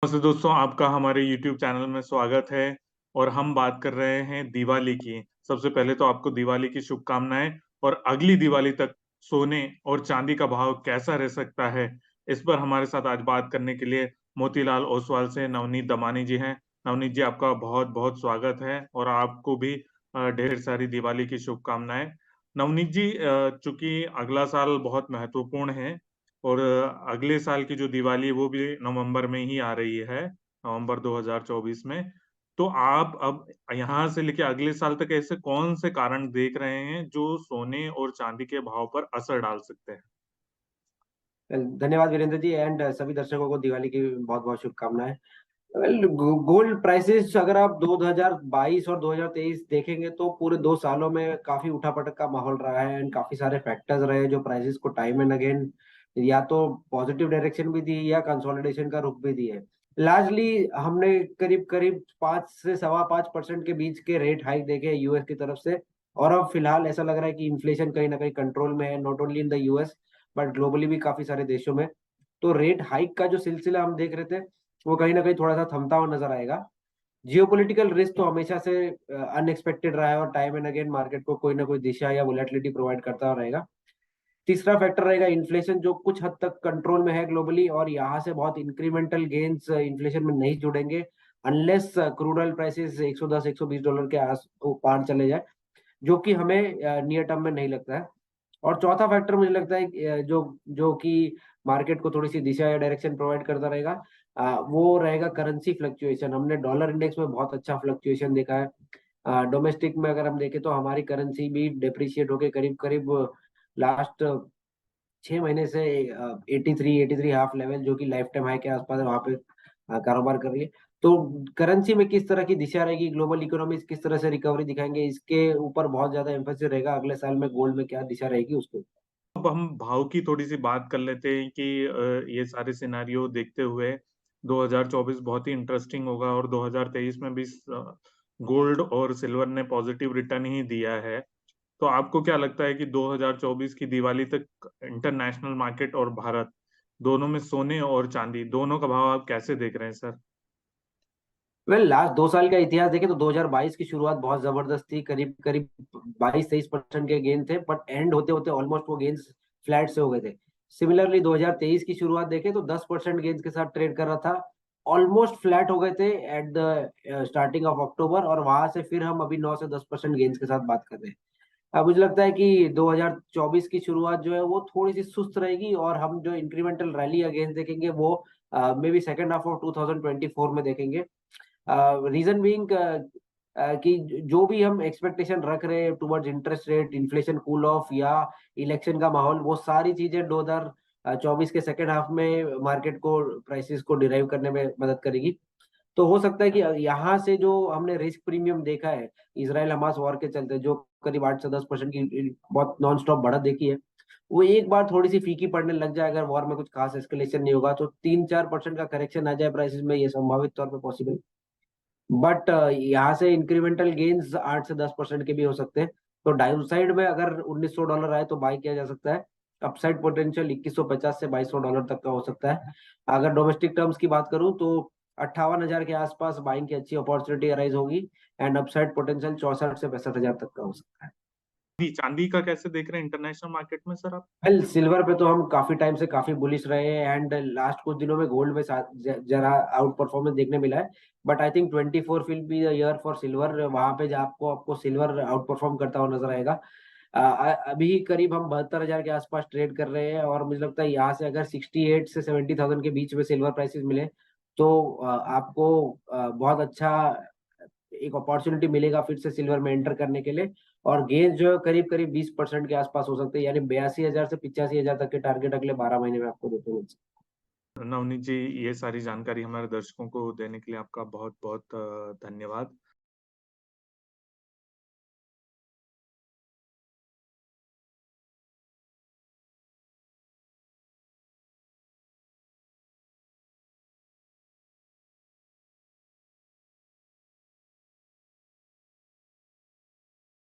नमस्ते दोस्तों, आपका हमारे YouTube चैनल में स्वागत है और हम बात कर रहे हैं दिवाली की। सबसे पहले तो आपको दिवाली की शुभकामनाएँ और अगली दिवाली तक सोने और चांदी का भाव कैसा रह सकता है, इस पर हमारे साथ आज बात करने के लिए मोतीलाल ओसवाल से नवनीत दमानी जी हैं। नवनीत जी, आपका बहुत-बहुत स्वागत है और आपको भी ढेर सारी दिवाली की शुभकामनाएँ। नवनीत जी, चूँकि अगला साल बहुत महत्वपूर्ण है और अगले साल की जो दिवाली है वो भी नवंबर में ही आ रही है, नवंबर 2024 में। तो आप अब यहाँ से लेके अगले साल तक ऐसे कौन से कारण देख रहे हैं जो सोने और चांदी के भाव पर असर डाल सकते हैं? धन्यवाद वीरेंद्र जी एंड सभी दर्शकों को दिवाली की बहुत बहुत शुभकामनाएं। वेल, गोल्ड प्राइसेस अगर आप 2022 और 2023 देखेंगे तो पूरे 2 सालों में काफी उठापटक का माहौल रहा है एंड काफी सारे फैक्टर्स रहे जो प्राइसेस को टाइम एंड अगेन या तो पॉजिटिव डायरेक्शन भी दी या कंसोलिडेशन का रुख भी दी है। लार्जली हमने करीब करीब 5 से 5.25% के बीच के रेट हाइक देखे यूएस की तरफ से। और अब फिलहाल ऐसा लग रहा है कि इन्फ्लेशन कहीं ना कहीं कंट्रोल में है, not only in the US but globally भी काफी सारे देशों में। तो रेट हाइक का जो सिलसिला हम देख रहे थे वो कहीं ना कहीं थोड़ा सा थमता हुआ नजर आएगा। जियोपॉलिटिकल रिस्क तो हमेशा से अनएक्सपेक्टेड रहा है और टाइम एंड अगेन मार्केट को कोई ना कोई दिशा या वोलेटिलिटी प्रोवाइड करता रहेगा। तीसरा फैक्टर रहेगा इन्फ्लेशन जो कुछ हद तक कंट्रोल में है ग्लोबली और यहाँ से बहुत इंक्रीमेंटल गेन्स इन्फ्लेशन में नहीं जुड़ेंगे अनलेस क्रूड ऑयल प्राइसेस 110 $120 के आस पार चले जाए, जो कि हमें नियर टर्म में नहीं लगता है। और चौथा फैक्टर मुझे लगता है जो जो कि मार्केट को थोड़ी सी दिशा या डायरेक्शन प्रोवाइड करता रहेगा, वो रहेगा करेंसी फ्लक्चुएशन। हमने डॉलर इंडेक्स में बहुत अच्छा फ्लक्चुएशन देखा है। डोमेस्टिक में अगर हम देखें तो हमारी करेंसी भी डिप्रिशिएट होके करीब करीब लास्ट 6 महीने से 83 हाफ लेवल जो कि लाइफ टाइम हाई के आसपास है वहां पे कारोबार कर रही है। तो करेंसी में किस तरह की दिशा रहेगी, ग्लोबल इकोनॉमीज किस तरह से रिकवरी दिखाएंगे, इसके ऊपर बहुत ज्यादा एम्फेसिस रहेगा। अगले साल में गोल्ड में क्या दिशा रहेगी उसको। अब हम भाव की थोड़ी-सी बात कर लेते हैं कि ये सारे सिनेरियो देखते हुए 2024 बहुत ही इंटरेस्टिंग होगा और 2023 में भी गोल्ड और सिल्वर ने पॉजिटिव रिटर्न ही दिया है। तो आपको क्या लगता है कि 2024 की दिवाली तक इंटरनेशनल मार्केट और भारत दोनों में सोने और चांदी दोनों का भाव आप कैसे देख रहे हैं सर? वेल, लास्ट 2 साल का इतिहास देखें तो 2022 की शुरुआत बहुत जबरदस्त थी। करीब करीब 22-23% के गेन थे बट एंड होते होते ऑलमोस्ट वो गेन्स फ्लैट से हो गए थे। सिमिलरली 2023 की शुरुआत देखें तो 10% गेन्स के साथ ट्रेड कर रहा था, ऑलमोस्ट फ्लैट हो गए थे at the starting of October और वहां से फिर हम अभी 9 से 10% गेन्स के साथ बात कर रहे हैं। अब मुझे लगता है कि 2024 की शुरुआत जो है वो थोड़ी सी सुस्त रहेगी और हम जो इंक्रीमेंटल रैली अगेंस्ट देखेंगे वो may be second half of 2024 में देखेंगे। रीजन बीइंग कि जो भी हम एक्सपेक्टेशन रख रहे हैं towards interest rate, inflation cool off या इलेक्शन का माहौल, वो सारी चीजें 2024 के सेकेंड हाफ में मार्केट को प्राइसेस को डिराइव करने में मदद करेगी। तो हो सकता है कि यहाँ से जो हमने रिस्क प्रीमियम देखा है इसराइल हमास वॉर के चलते, जो करीब 8 से 10% की बहुत नॉन स्टॉप बढ़त देखी है, वो एक बार थोड़ी सी फीकी पड़ने लग जाए अगर वॉर में कुछ खास एस्केलेशन नहीं होगा तो 3-4% का करेक्शन आ जाए प्राइसेस में, ये संभावित तौर पे पॉसिबल। बट यहाँ से इंक्रीमेंटल गेन्स 8 से 10% के भी हो सकते हैं। तो डाउन साइड में अगर $1900 आए तो बाय किया जा सकता है। अपसाइड पोटेंशियल 2150 से $2200 तक का हो सकता है। अगर डोमेस्टिक टर्म्स की बात करूं तो 58,000 के आसपास बाइंग की अच्छी अपॉर्चुनिटी अराइज होगी एंड अपसाइड पोटेंशियल 64 से 65,000 तक का हो सकता है। जी, चांदी का कैसे देख रहे हैं इंटरनेशनल मार्केट में सर आप? वेल, सिल्वर पे तो हम काफी टाइम से काफी बुलिश रहे हैं एंड लास्ट कुछ दिनों में गोल्ड में जरा आउट परफॉर्मेंस देखने मिला है। But I think 24 will be the year for silver. वहां पे जो आपको आपको सिल्वर आउट परफॉर्म करता हुआ नजर आएगा। अभी करीब हम 72,000 के आसपास ट्रेड कर रहे हैं और मुझे लगता है यहाँ से अगर 68 से 70,000 के बीच में सिल्वर प्राइसेस मिले तो आपको बहुत अच्छा एक अपॉर्चुनिटी मिलेगा फिर से सिल्वर में एंटर करने के लिए। और गेंस जो है करीब करीब 20% के आसपास हो सकते हैं, यानी 82,000 से 85,000 तक के टारगेट अगले 12 महीने में आपको देखने मिल सकते नवनीत जी, ये सारी जानकारी हमारे दर्शकों को देने के लिए आपका बहुत-बहुत धन्यवाद।